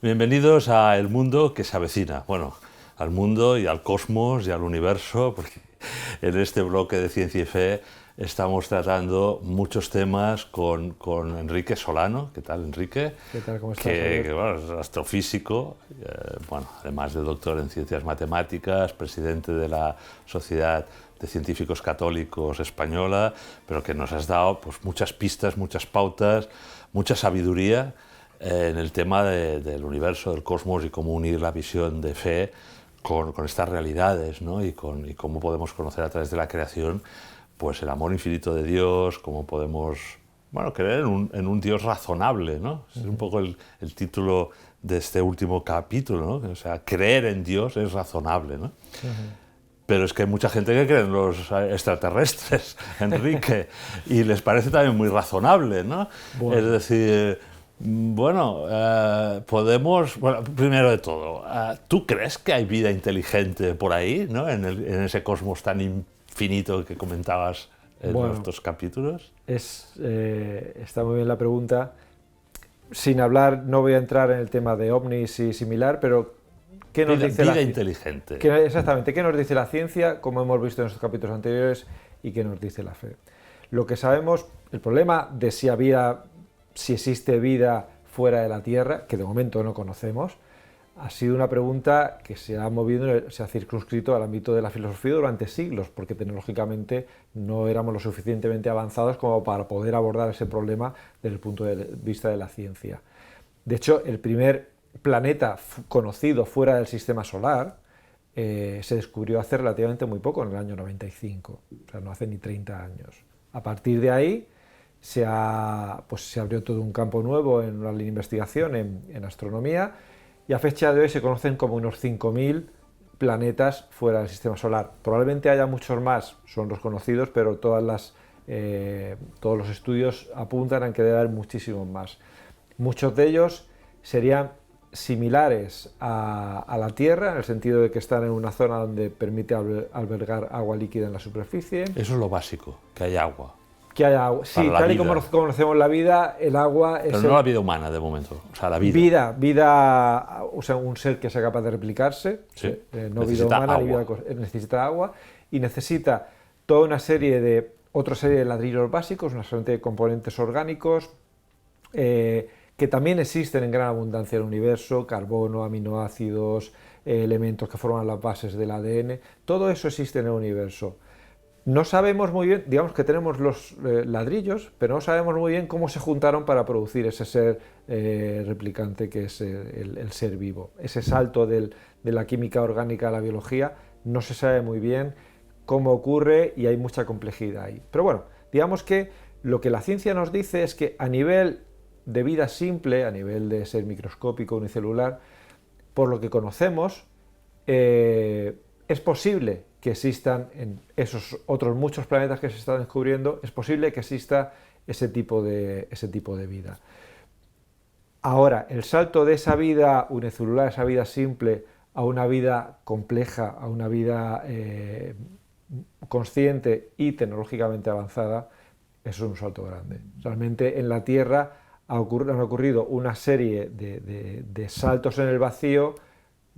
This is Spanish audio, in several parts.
Bienvenidos a El Mundo que se avecina. Bueno, al mundo y al cosmos y al universo, porque en este bloque de Ciencia y Fe estamos tratando muchos temas con Enrique Solano. ¿Qué tal, Enrique? ¿Qué tal? ¿Cómo estás, Que bueno, es astrofísico, bueno, además de doctor en Ciencias Matemáticas, presidente de la Sociedad de Científicos Católicos Española, pero que nos has dado pues, muchas pistas, muchas pautas, mucha sabiduría en el tema del universo, del cosmos y cómo unir la visión de fe con estas realidades, ¿no? y cómo podemos conocer a través de la creación pues, el amor infinito de Dios, cómo podemos creer en un Dios razonable, ¿no? Es un poco el título de este último capítulo, ¿no? O sea, creer en Dios es razonable, ¿no? Pero es que hay mucha gente que cree en los extraterrestres, Enrique, y les parece también muy razonable, ¿no? Bueno. Es decir, podemos... Bueno, primero de todo, ¿tú crees que hay vida inteligente por ahí, ¿no? En ese cosmos tan infinito que comentabas en estos capítulos? Está muy bien la pregunta. Sin hablar, no voy a entrar en el tema de ovnis y similar, pero ¿qué nos dice vida inteligente? Exactamente, ¿qué nos dice la ciencia, como hemos visto en estos capítulos anteriores, y qué nos dice la fe? Lo que sabemos, el problema de si existe vida fuera de la Tierra, que de momento no conocemos, ha sido una pregunta que se ha circunscrito al ámbito de la filosofía durante siglos, porque tecnológicamente no éramos lo suficientemente avanzados como para poder abordar ese problema desde el punto de vista de la ciencia. De hecho, el primer planeta conocido fuera del sistema solar se descubrió hace relativamente muy poco, en el año 95, o sea, no hace ni 30 años. A partir de ahí se abrió todo un campo nuevo en la investigación en astronomía, y a fecha de hoy se conocen como unos 5.000 planetas fuera del sistema solar. Probablemente haya muchos más, son los conocidos, pero todos los estudios apuntan a que debe haber muchísimos más. Muchos de ellos serían similares a la Tierra, en el sentido de que están en una zona donde permite albergar agua líquida en la superficie. Eso es lo básico, que haya agua. Que haya agua. Sí, tal y como conocemos la vida, el agua es... Pero no la vida humana, de momento, o sea, la vida. Vida, o sea, un ser que sea capaz de replicarse, sí. No vida humana, ni vida, necesita agua, y necesita toda otra serie de ladrillos básicos, una serie de componentes orgánicos, que también existen en gran abundancia en el universo: carbono, aminoácidos, elementos que forman las bases del ADN, todo eso existe en el universo. No sabemos muy bien, digamos que tenemos los ladrillos, pero no sabemos muy bien cómo se juntaron para producir ese ser replicante que es el ser vivo. Ese salto de la química orgánica a la biología no se sabe muy bien cómo ocurre y hay mucha complejidad ahí. Pero bueno, digamos que lo que la ciencia nos dice es que a nivel de vida simple, a nivel de ser microscópico, unicelular, por lo que conocemos, es posible que existan en esos otros muchos planetas que se están descubriendo, es posible que exista ese tipo de vida. Ahora, el salto de esa vida unicelular, esa vida simple, a una vida compleja, a una vida consciente y tecnológicamente avanzada, eso es un salto grande. Realmente en la Tierra han ocurrido una serie de saltos en el vacío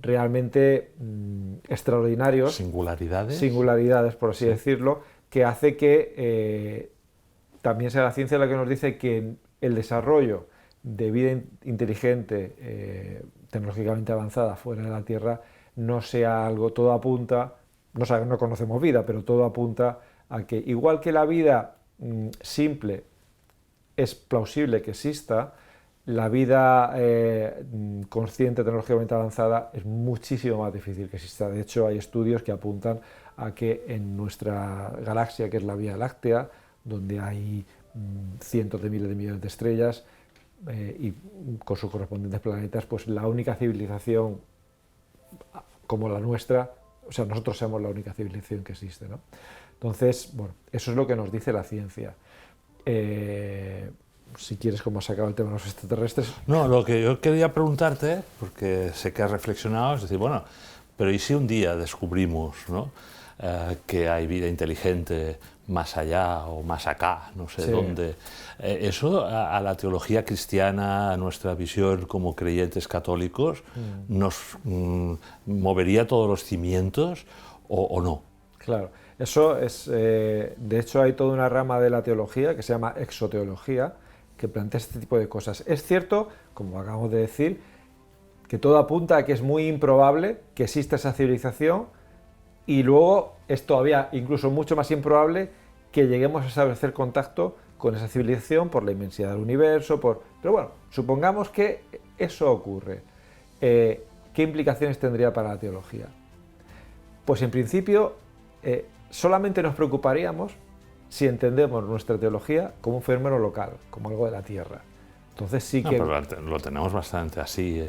realmente extraordinarios. Singularidades, por así decirlo, que hace que también sea la ciencia la que nos dice que el desarrollo de vida inteligente, tecnológicamente avanzada fuera de la Tierra, no sea algo, todo apunta, no conocemos vida, pero todo apunta a que, igual que la vida simple es plausible que exista, la vida consciente, tecnológicamente avanzada, es muchísimo más difícil que exista. De hecho, hay estudios que apuntan a que en nuestra galaxia, que es la Vía Láctea, donde hay cientos de miles de millones de estrellas y con sus correspondientes planetas, pues la única civilización como la nuestra, o sea, nosotros somos la única civilización que existe, ¿no? Entonces, bueno, eso es lo que nos dice la ciencia. Si quieres, como has sacado el tema de los extraterrestres... No, lo que yo quería preguntarte, porque sé que has reflexionado, es decir, bueno, pero ¿y si un día descubrimos, ¿no?, que hay vida inteligente más allá o más acá, no sé dónde. Eso a la teología cristiana, a nuestra visión como creyentes católicos, ¿nos movería todos los cimientos o no? Claro, eso es, de hecho hay toda una rama de la teología que se llama exoteología, que plantea este tipo de cosas. Es cierto, como acabamos de decir, que todo apunta a que es muy improbable que exista esa civilización, y luego es todavía incluso mucho más improbable que lleguemos a establecer contacto con esa civilización por la inmensidad del universo, pero bueno, supongamos que eso ocurre. ¿Qué implicaciones tendría para la teología? Pues en principio solamente nos preocuparíamos si entendemos nuestra teología como un fenómeno local, como algo de la Tierra. Entonces sí que... Pero lo tenemos bastante así,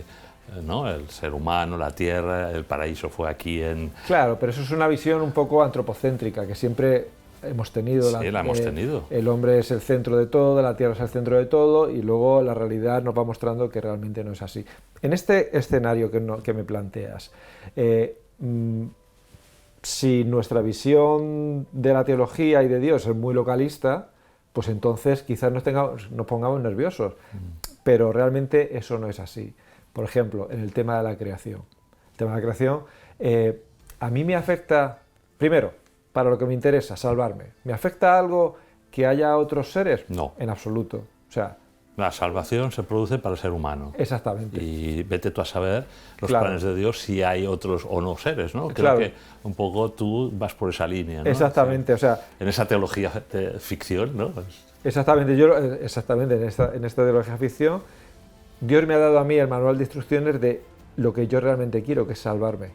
¿no? El ser humano, la Tierra, el paraíso fue aquí en... Claro, pero eso es una visión un poco antropocéntrica, que siempre hemos tenido. Sí, la hemos tenido. El hombre es el centro de todo, la Tierra es el centro de todo, y luego la realidad nos va mostrando que realmente no es así. En este escenario que me planteas, si nuestra visión de la teología y de Dios es muy localista, pues entonces quizás nos pongamos nerviosos, pero realmente eso no es así. Por ejemplo, en el tema de la creación. El tema de la creación, a mí me afecta, primero, para lo que me interesa, salvarme. ¿Me afecta algo que haya otros seres? No. En absoluto. O sea, la salvación se produce para el ser humano. Exactamente. Y vete tú a saber los planes de Dios si hay otros o no seres, ¿no? Creo que un poco tú vas por esa línea, ¿no? Exactamente, o sea... En esa teología de ficción, ¿no? Exactamente, en esta teología ficción, Dios me ha dado a mí el manual de instrucciones de lo que yo realmente quiero, que es salvarme.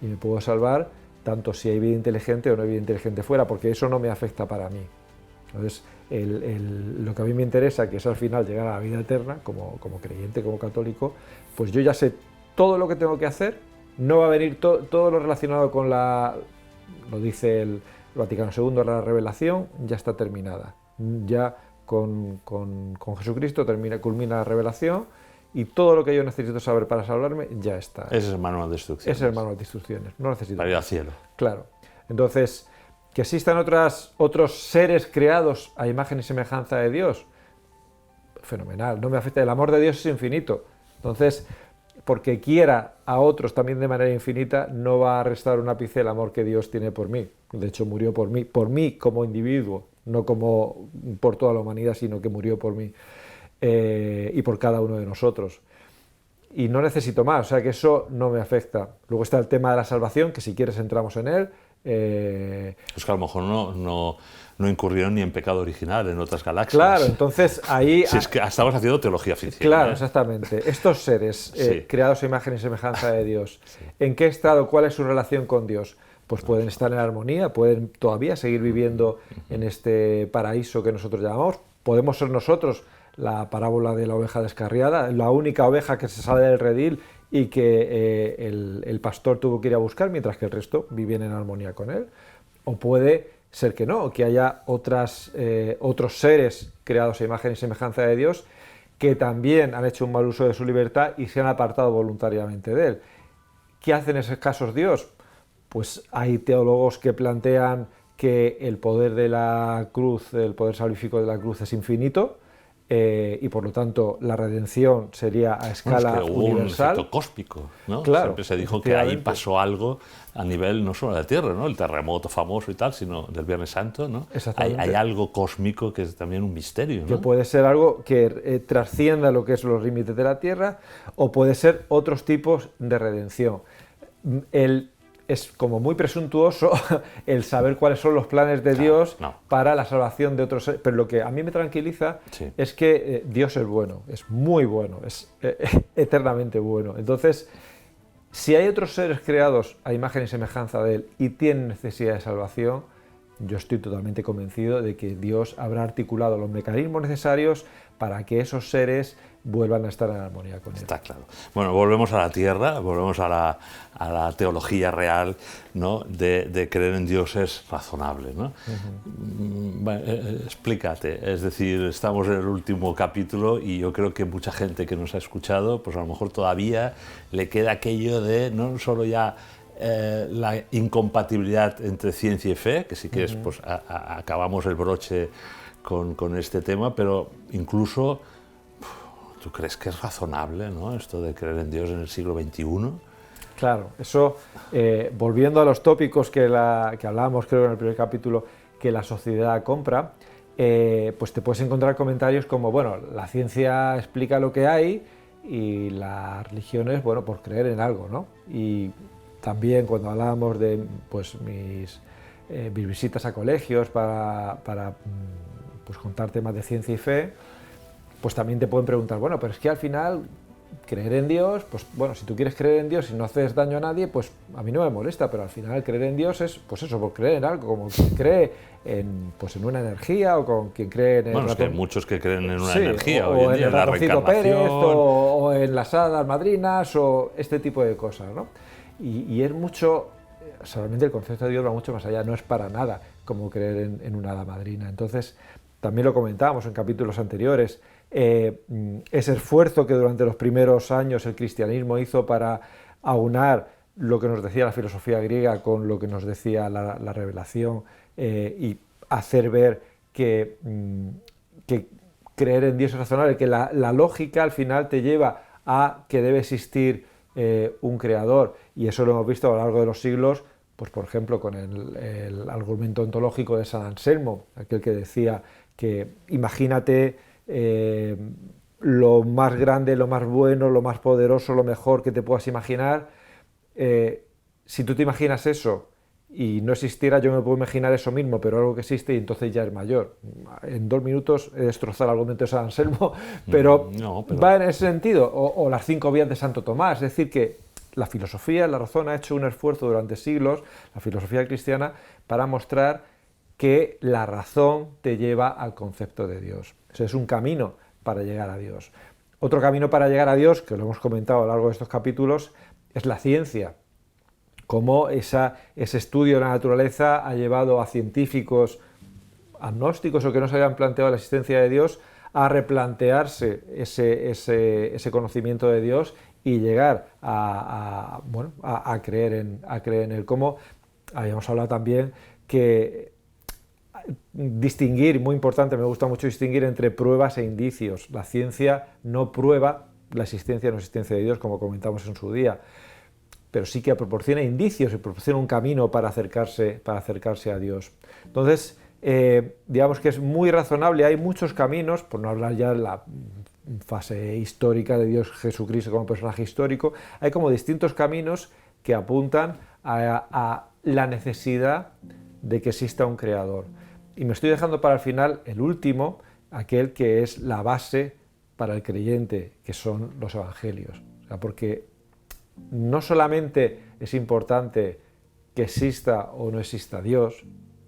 Y me puedo salvar tanto si hay vida inteligente o no hay vida inteligente fuera, porque eso no me afecta para mí. Entonces, lo que a mí me interesa, que es al final llegar a la vida eterna, como creyente, como católico, pues yo ya sé todo lo que tengo que hacer, no va a venir todo lo relacionado con lo dice el Vaticano II, la revelación, ya está terminada. Ya con Jesucristo culmina la revelación, y todo lo que yo necesito saber para salvarme ya está. Ese es el manual de instrucciones. Ese es el manual de instrucciones, no necesito para ir al cielo. Claro. Entonces, que existan otros seres creados a imagen y semejanza de Dios, fenomenal, no me afecta. El amor de Dios es infinito. Entonces, porque quiera a otros también de manera infinita, no va a restar un ápice el amor que Dios tiene por mí. De hecho, murió por mí como individuo, no como por toda la humanidad, sino que murió por mí y por cada uno de nosotros. Y no necesito más, o sea que eso no me afecta. Luego está el tema de la salvación, que si quieres entramos en él. Pues que a lo mejor no incurrieron ni en pecado original en otras galaxias. Claro, entonces ahí... Si es que estamos haciendo teología ficción. Claro, exactamente. Estos seres creados a imagen y semejanza de Dios, ¿en qué estado, cuál es su relación con Dios? Pues pueden estar en armonía, pueden todavía seguir viviendo en este paraíso que nosotros llamamos. Podemos ser nosotros la parábola de la oveja descarriada, la única oveja que se sale del redil y que el pastor tuvo que ir a buscar, mientras que el resto viven en armonía con él. O puede ser que no, que haya otros seres creados a imagen y semejanza de Dios que también han hecho un mal uso de su libertad y se han apartado voluntariamente de él. ¿Qué hace en esos casos Dios? Pues hay teólogos que plantean que el poder de la cruz, el poder salvífico de la cruz es infinito, y por lo tanto la redención sería a escala es que hubo universal. Un efecto cósmico, ¿no? Claro, siempre se dijo que ahí pasó algo a nivel no solo de la Tierra, ¿no? El terremoto famoso y tal, sino del Viernes Santo, ¿no? Hay algo cósmico que es también un misterio, ¿no? Que puede ser algo que trascienda lo que es los límites de la Tierra, o puede ser otros tipos de redención. Es como muy presuntuoso el saber cuáles son los planes de Dios para la salvación de otros seres, pero lo que a mí me tranquiliza es que Dios es bueno, es muy bueno, es eternamente bueno. Entonces, si hay otros seres creados a imagen y semejanza de Él y tienen necesidad de salvación, yo estoy totalmente convencido de que Dios habrá articulado los mecanismos necesarios para que esos seres vuelvan a estar en armonía con Él. Está claro. Bueno, volvemos a la tierra, volvemos a la teología real, ¿no? de creer en Dios es razonable, ¿no? Explícate, es decir, estamos en el último capítulo y yo creo que mucha gente que nos ha escuchado, pues a lo mejor todavía le queda aquello de no solo ya la incompatibilidad entre ciencia y fe, que si quieres pues acabamos el broche con este tema, pero incluso, ¿tú crees que es razonable, ¿no?, esto de creer en Dios en el siglo XXI? Claro, eso, volviendo a los tópicos que hablábamos, creo, en el primer capítulo, que la sociedad compra, pues te puedes encontrar comentarios como, bueno, la ciencia explica lo que hay y la religión es, bueno, por creer en algo, ¿no? Y también cuando hablábamos de pues, mis visitas a colegios para pues, contar temas de ciencia y fe, pues también te pueden preguntar, bueno, pero es que al final creer en Dios, pues bueno, si tú quieres creer en Dios y no haces daño a nadie, pues a mí no me molesta, pero al final creer en Dios es, pues eso, por creer en algo, como quien cree en, pues en una energía, o con quien cree en el bueno, ratón, es que hay muchos que creen en una sí, energía o hoy en en día, el en la ratoncito reencarnación. Pérez, o en las hadas madrinas, o este tipo de cosas, ¿no? Y es mucho, solamente el concepto de Dios va mucho más allá, no es para nada como creer en una hada madrina. Entonces, también lo comentábamos en capítulos anteriores, ese esfuerzo que durante los primeros años el cristianismo hizo para aunar lo que nos decía la filosofía griega con lo que nos decía la revelación, y hacer ver que creer en Dios es razonable, que la lógica al final te lleva a que debe existir un creador, y eso lo hemos visto a lo largo de los siglos, pues por ejemplo con el argumento ontológico de San Anselmo, aquel que decía que imagínate lo más grande, lo más bueno, lo más poderoso, lo mejor que te puedas imaginar. Si tú te imaginas eso y no existiera, yo me puedo imaginar eso mismo, pero algo que existe y entonces ya es mayor. En 2 minutos he destrozado el argumento de San Anselmo, pero va en ese sentido. O las 5 vías de Santo Tomás, es decir, que la filosofía, la razón ha hecho un esfuerzo durante siglos, la filosofía cristiana, para mostrar que la razón te lleva al concepto de Dios. Ese es un camino para llegar a Dios. Otro camino para llegar a Dios, que lo hemos comentado a lo largo de estos capítulos, es la ciencia. Cómo ese estudio de la naturaleza ha llevado a científicos agnósticos o que no se habían planteado la existencia de Dios a replantearse ese conocimiento de Dios y llegar a creer en él. Como habíamos hablado también que distinguir, muy importante, me gusta mucho distinguir entre pruebas e indicios. La ciencia no prueba la existencia o no existencia de Dios, como comentamos en su día, pero sí que proporciona indicios y proporciona un camino para acercarse a Dios. Entonces, digamos que es muy razonable, hay muchos caminos, por no hablar ya de la fase histórica de Dios Jesucristo como personaje histórico, hay como distintos caminos que apuntan a la necesidad de que exista un creador. Y me estoy dejando para el final el último, aquel que es la base para el creyente, que son los evangelios. O sea, porque no solamente es importante que exista o no exista Dios,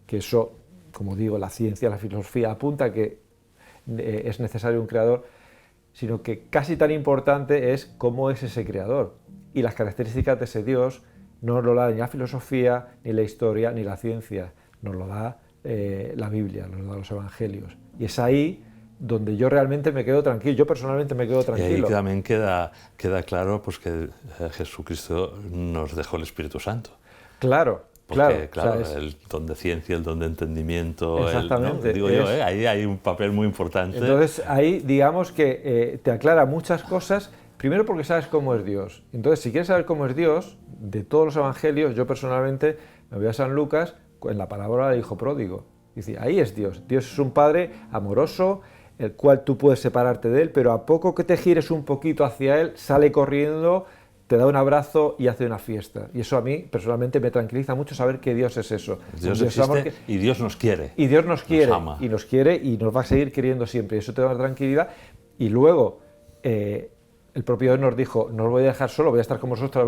que eso, como digo, la ciencia, la filosofía apunta a que es necesario un creador, sino que casi tan importante es cómo es ese creador. Y las características de ese Dios no nos lo da ni la filosofía, ni la historia, ni la ciencia, nos lo da la Biblia, nos lo da los evangelios. Y es ahí donde yo realmente me quedo tranquilo, yo personalmente me quedo tranquilo. Y ahí también queda claro pues, que Jesucristo nos dejó el Espíritu Santo. Claro, porque, claro, o sea, el don de ciencia, el don de entendimiento, exactamente, ¿no? Digo yo, ahí hay un papel muy importante. Entonces ahí digamos que te aclara muchas cosas, primero porque sabes cómo es Dios. Entonces si quieres saber cómo es Dios, de todos los evangelios, yo personalmente me voy a San Lucas en la parábola del hijo pródigo. Dice, ahí es Dios. Dios es un padre amoroso, el cual tú puedes separarte de él, pero a poco que te gires un poquito hacia él, sale corriendo, te da un abrazo y hace una fiesta. Y eso a mí, personalmente, me tranquiliza mucho saber que Dios es eso. Dios existe y Dios nos quiere. Y Dios nos quiere, nos ama. y nos quiere y nos va a seguir queriendo siempre. Y eso te da una tranquilidad. Y luego, el propio Dios nos dijo, no os voy a dejar solo, voy a estar con vosotros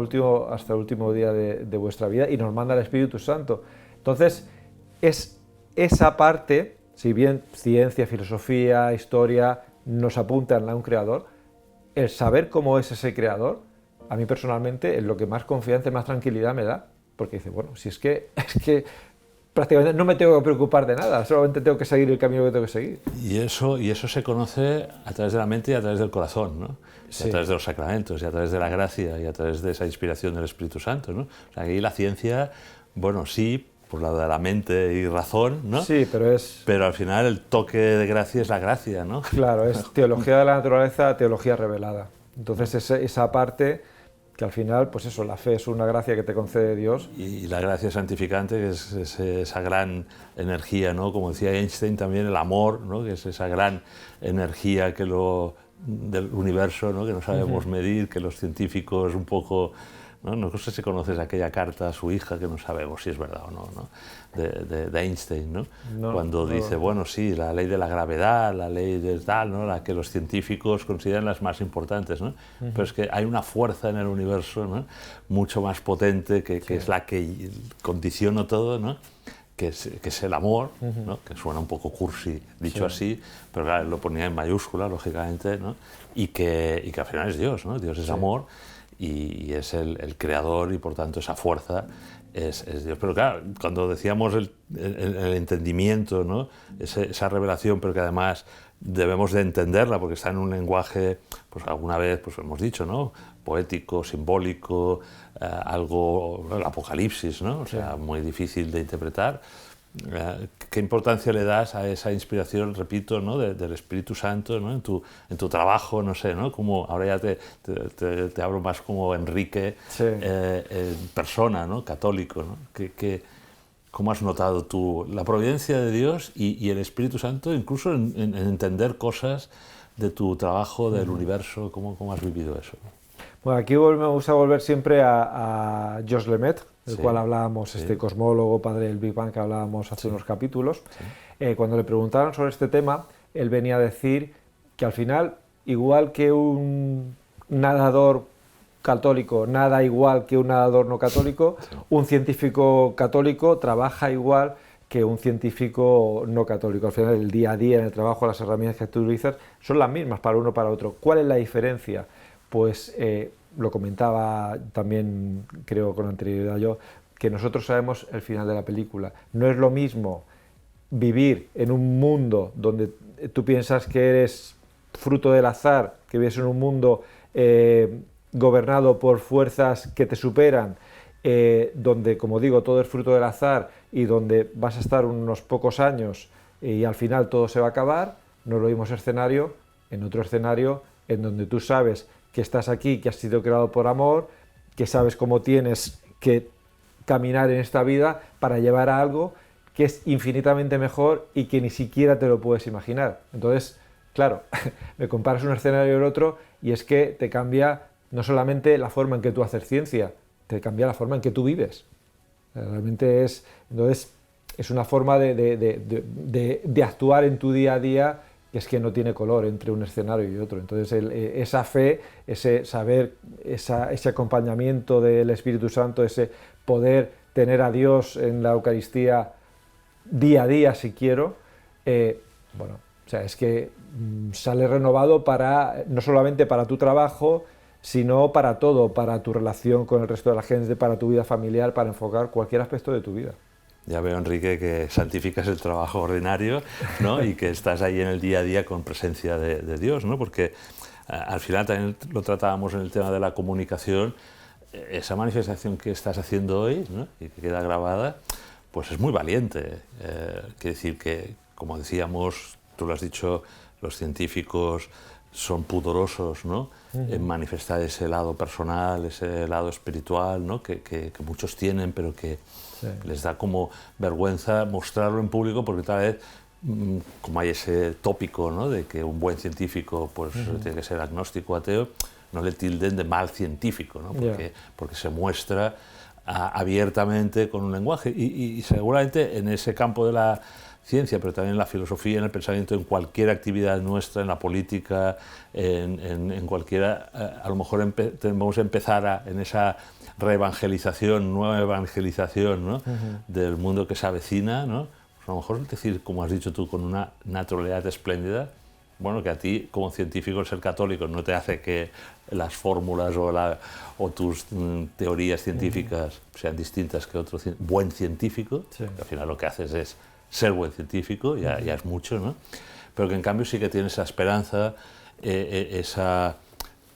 hasta el último día de vuestra vida, y nos manda el Espíritu Santo. Entonces, es esa parte, si bien ciencia, filosofía, historia nos apuntan a un creador, el saber cómo es ese creador, a mí personalmente es lo que más confianza y más tranquilidad me da, porque dice, bueno, si es que prácticamente no me tengo que preocupar de nada, solamente tengo que seguir el camino que tengo que seguir. Y eso se conoce a través de la mente y a través del corazón, ¿no? Sí. Y a través de los sacramentos, y a través de la gracia, y a través de esa inspiración del Espíritu Santo, ¿no? O sea, aquí la ciencia, bueno, sí, por lado de la mente y razón, ¿no? Sí, pero al final el toque de gracia es la gracia, ¿no? Claro, es teología de la naturaleza, teología revelada. Entonces esa parte que al final, pues eso, la fe es una gracia que te concede Dios. Y la gracia santificante, que es esa gran energía, ¿no? Como decía Einstein también, el amor, ¿no? Que es esa gran energía del universo, ¿no? Que no sabemos medir, que los científicos un poco... No sé si conoces aquella carta a su hija, que no sabemos si es verdad o no, ¿no? De Einstein, ¿no? Cuando dice, bueno, sí, la ley de la gravedad, la ley de tal, ¿no? La que los científicos consideran las más importantes, ¿no? Pero es que hay una fuerza en el universo, ¿no? Mucho más potente, que es la que condiciona todo, ¿no? Que es el amor, ¿no? Que suena un poco cursi dicho así, pero claro, lo ponía en mayúscula, lógicamente, ¿no? Y que al final es Dios, ¿no? Dios es amor. Y es el creador, y por tanto esa fuerza es Dios. Pero claro, cuando decíamos el entendimiento, ¿no? Esa revelación, pero que además debemos de entenderla porque está en un lenguaje, pues alguna vez pues hemos dicho, ¿no? Poético, simbólico, algo, el Apocalipsis, ¿no? O sea, muy difícil de interpretar. ¿Qué importancia le das a esa inspiración, repito, ¿no? del Espíritu Santo, ¿no? en tu trabajo, no sé, ¿no? Como ahora ya te hablo más como Enrique, persona, ¿no? Católico, ¿no? ¿Cómo has notado tú la providencia de Dios y el Espíritu Santo, incluso en entender cosas de tu trabajo, del universo? ¿Cómo has vivido eso? Bueno, aquí me gusta volver siempre a Georges Lemaitre, del cual hablábamos, este cosmólogo, padre del Big Bang, que hablábamos hace unos capítulos. Cuando le preguntaron sobre este tema, él venía a decir que al final, igual que un nadador católico nada igual que un nadador no católico, un científico católico trabaja igual que un científico no católico. Al final, el día a día, en el trabajo, las herramientas que tú utilizas son las mismas para uno y para otro. ¿Cuál es la diferencia? Pues lo comentaba también, creo, con anterioridad yo, que nosotros sabemos el final de la película. No es lo mismo vivir en un mundo donde tú piensas que eres fruto del azar, que vives en un mundo gobernado por fuerzas que te superan, donde, como digo, todo es fruto del azar y donde vas a estar unos pocos años y al final todo se va a acabar. No es lo mismo escenario en otro escenario en donde tú sabes que estás aquí, que has sido creado por amor, que sabes cómo tienes que caminar en esta vida para llevar a algo que es infinitamente mejor y que ni siquiera te lo puedes imaginar. Entonces, claro, me comparas un escenario y el otro y es que te cambia no solamente la forma en que tú haces ciencia, te cambia la forma en que tú vives. Realmente es una forma de actuar en tu día a día que es que no tiene color entre un escenario y otro. Entonces esa fe, ese saber, ese acompañamiento del Espíritu Santo, ese poder tener a Dios en la Eucaristía día a día, si quiero, bueno, o sea, es que sale renovado no solamente para tu trabajo, sino para todo, para tu relación con el resto de la gente, para tu vida familiar, para enfocar cualquier aspecto de tu vida. Ya veo, Enrique, que santificas el trabajo ordinario, ¿no? Y que estás ahí en el día a día con presencia de Dios, ¿no? Porque al final también lo tratábamos en el tema de la comunicación, esa manifestación que estás haciendo hoy, ¿no? Y que queda grabada, pues es muy valiente. Quiere decir que, como decíamos, tú lo has dicho, los científicos son pudorosos, ¿no? En manifestar ese lado personal, ese lado espiritual, ¿no? que muchos tienen, pero que les da como vergüenza mostrarlo en público, porque tal vez, como hay ese tópico, ¿no? De que un buen científico pues, tiene que ser agnóstico, ateo, no le tilden de mal científico, ¿no? Porque se muestra abiertamente con un lenguaje. Y seguramente en ese campo de la ciencia, pero también en la filosofía, en el pensamiento, en cualquier actividad nuestra, en la política, en cualquiera, a lo mejor tenemos que empezar en esa reevangelización, nueva evangelización, ¿no? Del mundo que se avecina, ¿no? Pues a lo mejor decir, como has dicho tú, con una naturalidad espléndida, bueno, que a ti como científico el ser católico no te hace que las fórmulas o tus teorías científicas sean distintas que otro buen científico, Sí. que al final lo que haces es ser buen científico, ya es mucho, ¿no? Pero que en cambio sí que tienes esa esperanza, ese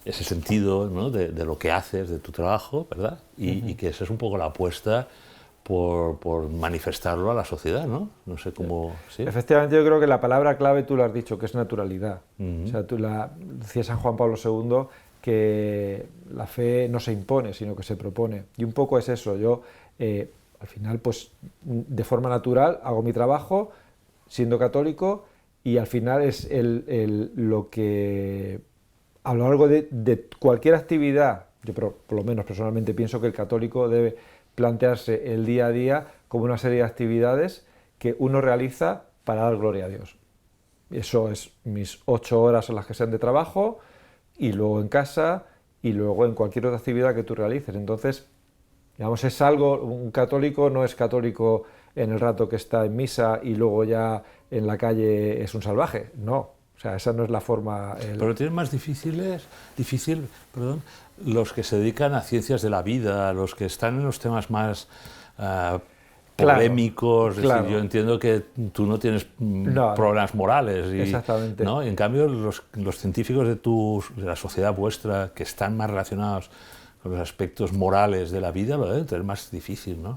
sentido, ¿no? de lo que haces, de tu trabajo, ¿verdad? Y que esa es un poco la apuesta por manifestarlo a la sociedad, ¿no? No sé cómo... ¿sí? Efectivamente, yo creo que la palabra clave tú lo has dicho, que es naturalidad. O sea, decía San Juan Pablo II que la fe no se impone, sino que se propone. Y un poco es eso. Yo, al final, pues, de forma natural hago mi trabajo siendo católico y al final es lo que, a lo largo de cualquier actividad, yo por lo menos personalmente pienso que el católico debe plantearse el día a día como una serie de actividades que uno realiza para dar gloria a Dios. Eso es mis 8 horas en las que sean de trabajo, y luego en casa, y luego en cualquier otra actividad que tú realices. Entonces, digamos, es algo, un católico no es católico en el rato que está en misa y luego ya en la calle es un salvaje. No, o sea, esa no es la forma... Pero tienen más difícil, los que se dedican a ciencias de la vida, los que están en los temas más polémicos. Claro, claro. Decir, yo entiendo que tú no tienes problemas morales. Exactamente. ¿no? Y en cambio, los científicos de la sociedad vuestra, que están más relacionados con los aspectos morales de la vida, lo deben tener más difícil, ¿no?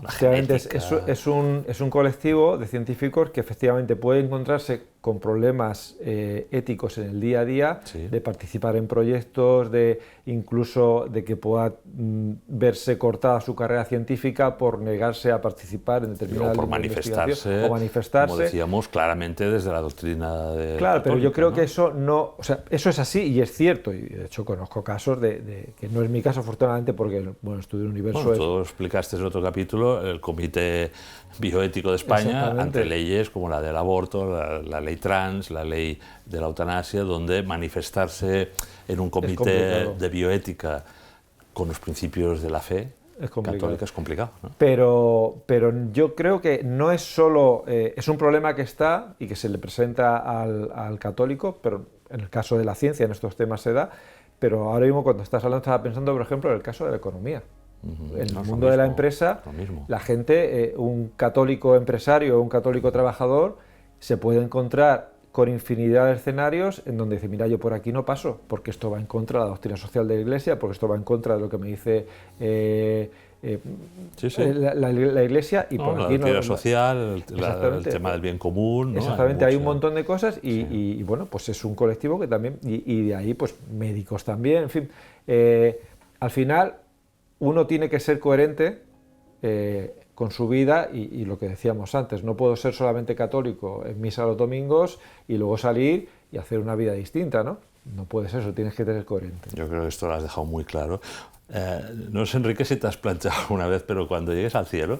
Es un colectivo de científicos que efectivamente puede encontrarse con problemas éticos en el día a día, sí. de participar en proyectos, incluso de que pueda verse cortada su carrera científica por negarse a participar en determinadas o manifestarse, como decíamos claramente desde la doctrina de claro, católica, pero yo creo, ¿no? que eso no, o sea, eso es así y es cierto, y de hecho conozco casos de que no es mi caso afortunadamente porque, bueno, estudio el universo. Bueno, tú explicaste en otro capítulo el Comité Bioético de España ante leyes como la del aborto, la ley trans, la ley de la eutanasia, donde manifestarse en un comité de bioética con los principios de la fe católica es complicado, ¿no? Pero yo creo que no es solo, es un problema que está y que se le presenta al católico, pero en el caso de la ciencia, en estos temas se da, pero ahora mismo cuando estás hablando estaba pensando, por ejemplo, en el caso de la economía. En el mundo de la empresa, la gente, un católico empresario o un católico trabajador, se puede encontrar con infinidad de escenarios en donde dice, mira, yo por aquí no paso, porque esto va en contra de la doctrina social de la Iglesia, porque esto va en contra de lo que me dice la Iglesia, y por la aquí doctrina social, el tema del bien común, ¿no? Exactamente, hay un montón de cosas y bueno, pues es un colectivo que también, y de ahí pues médicos también, en fin, al final uno tiene que ser coherente con su vida y lo que decíamos antes, no puedo ser solamente católico en misa los domingos y luego salir y hacer una vida distinta, ¿no? No puedes eso, tienes que tener coherente. Yo creo que esto lo has dejado muy claro. No sé, Enrique, si te has planteado una vez, pero cuando llegues al cielo,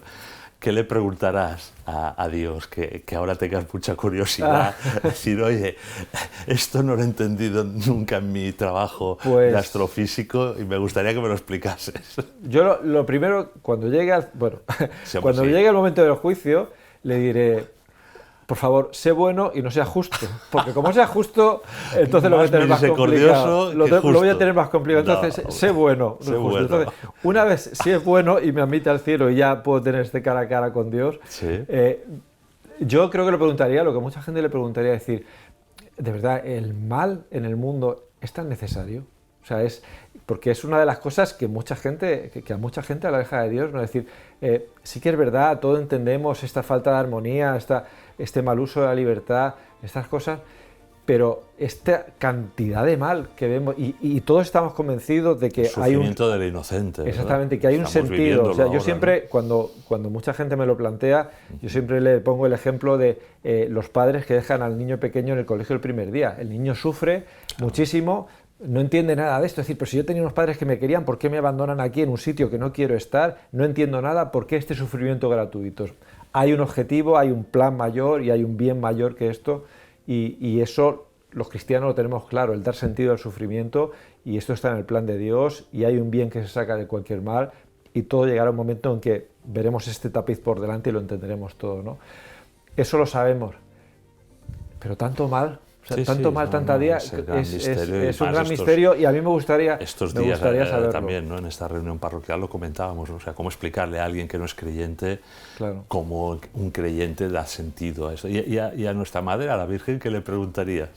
¿qué le preguntarás a Dios? Que ahora tengas mucha curiosidad. Decir, oye, esto no lo he entendido nunca en mi trabajo de astrofísico y me gustaría que me lo explicases. Yo lo primero, cuando llegue llegue el momento del juicio, le diré, por favor, sé bueno y no sea justo, porque como sea justo, entonces lo voy a tener más complicado. Lo voy a tener más complicado, entonces sé bueno. Sé bueno. Entonces, una vez si es bueno y me admite al cielo y ya puedo tener este cara a cara con Dios, sí. Yo creo que le preguntaría lo que mucha gente le preguntaría, decir, ¿de verdad el mal en el mundo es tan necesario? O sea, porque es una de las cosas que a mucha gente aleja de Dios, ¿no? Es decir, sí que es verdad, todo entendemos esta falta de armonía, este mal uso de la libertad, estas cosas, pero esta cantidad de mal que vemos, y todos estamos convencidos de que hay un sufrimiento del inocente. Exactamente, ¿verdad? Que hay un sentido. O sea, yo siempre, cuando mucha gente me lo plantea, yo siempre le pongo el ejemplo de los padres que dejan al niño pequeño en el colegio el primer día. El niño sufre muchísimo, no entiende nada de esto, es decir, pero si yo tenía unos padres que me querían, ¿por qué me abandonan aquí en un sitio que no quiero estar? No entiendo nada, ¿por qué este sufrimiento gratuito? Hay un objetivo, hay un plan mayor y hay un bien mayor que esto, y eso los cristianos lo tenemos claro, el dar sentido al sufrimiento, y esto está en el plan de Dios, y hay un bien que se saca de cualquier mal, y todo llegará un momento en que veremos este tapiz por delante y lo entenderemos todo, ¿no? Eso lo sabemos, pero tanto mal O sea, Sí, tanto sí, mal, no, tanta no, día, es el gran misterio, y es un más gran misterio y a mí me gustaría estos días saberlo. también, ¿no? En esta reunión parroquial lo comentábamos, ¿no? O sea, cómo explicarle a alguien que no es creyente Claro. cómo un creyente da sentido a eso. Y a nuestra madre, a la Virgen, ¿qué le preguntarías?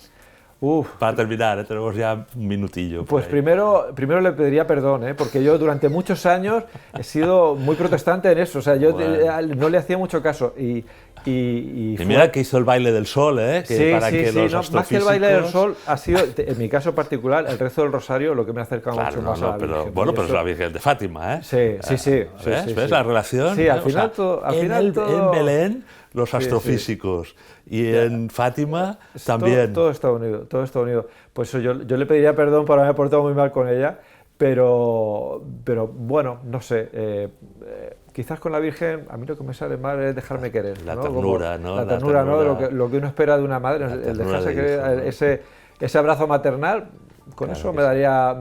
Uf, Para terminar, tenemos ya un minutillo. por pues ahí. primero le pediría perdón, porque yo durante muchos años he sido muy protestante en eso, o sea, yo Bueno. no le hacía mucho caso y Y mira que hizo el baile del sol, que Sí, para sí, que sí, los no, astrofísicos... más que el baile del sol ha sido, en mi caso particular, el rezo del rosario, lo que me ha acercado Claro, mucho más a la pero Virgen. bueno, Y pero es eso- la Virgen de Fátima, Sí, sí, sí. ¿Ves? sí, ¿Ves sí. la relación? Sí, al O final sea, todo... Al en, final en Belén, los Sí, sí. astrofísicos, y en Fátima también. Todo está unido, todo está unido. Pues eso, yo le pediría perdón por haberme portado muy mal con ella, pero bueno, no sé. Quizás con la Virgen, a mí lo que me sale mal es dejarme querer. La ¿no? ternura, ¿no? La ternura, ¿no? ternura, Lo que uno espera de una madre, la el ternura dejarse de querer, hijo, ¿no? ese abrazo maternal, con Claro eso que me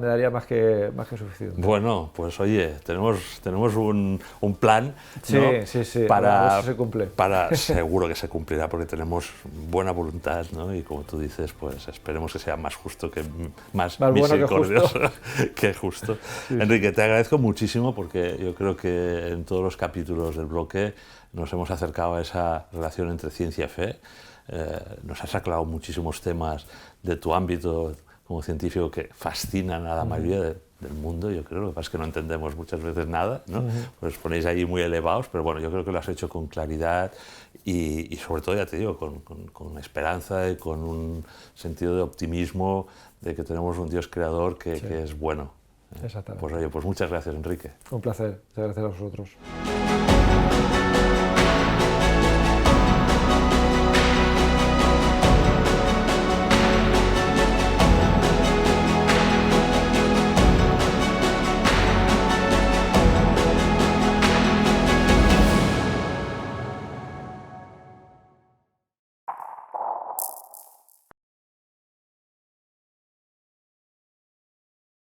daría más que suficiente. Bueno, pues oye, tenemos un plan, Sí, ¿no? sí, sí, para, a ver si se cumple. seguro que se cumplirá porque tenemos buena voluntad, ¿no? Y como tú dices, pues esperemos que sea más justo, más Más bueno que misericordioso que justo. Sí. Enrique, te agradezco muchísimo porque yo creo que en todos los capítulos del bloque nos hemos acercado a esa relación entre ciencia y fe. Nos has aclarado muchísimos temas de tu ámbito como científico que fascinan a la mayoría del mundo. Yo creo, lo que pasa es que no entendemos muchas veces nada, ¿no? Pues os ponéis ahí muy elevados, pero bueno, yo creo que lo has hecho con claridad y sobre todo, ya te digo, con esperanza y con un sentido de optimismo de que tenemos un Dios creador que es bueno. Exactamente. Pues oye, pues muchas gracias, Enrique. Un placer, muchas gracias a vosotros.